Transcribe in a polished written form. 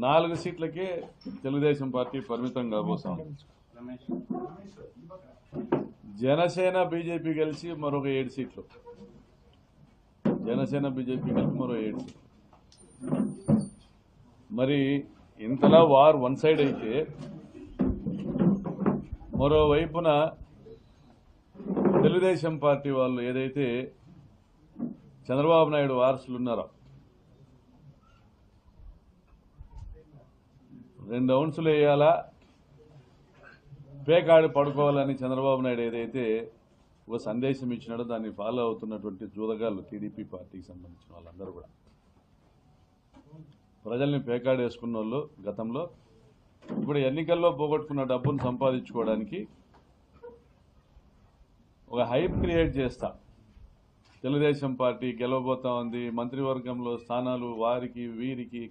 4 సీట్లకే Telugu Desam party పరిమితం కాబోతాం. Janasena BJP కలిసి మరొక 7 సీట్లు. జనసేన బీజేపీ కలిసి మరో 7 సీట్లు. మరి ఇంతలా వార్ వన్ సైడ్ అయితే మరోవైపున తెలుగుదేశం పార్టీ వాళ్ళు ఏదైతే చంద్రబాబు నాయుడు వారసులు ఉన్నారో 2 ఔన్సులు వేయాలా, పేకాడి పడుకోవాలని చంద్రబాబు నాయుడు ఏదైతే ఒక సందేశం ఇచ్చినాడో దాన్ని ఫాలో అవుతున్నటువంటి జూదగాళ్ళు టీడీపీ పార్టీకి సంబంధించిన వాళ్ళందరూ కూడా ప్రజల్ని పేకాడేసుకున్న వాళ్ళు గతంలో ఇప్పుడు ఎన్నికల్లో పోగొట్టుకున్న డబ్బును సంపాదించుకోవడానికి ఒక హైప్ క్రియేట్ చేస్తా. తెలుగుదేశం పార్టీ గెలవబోతా ఉంది, మంత్రివర్గంలో స్థానాలు వారికి వీరికి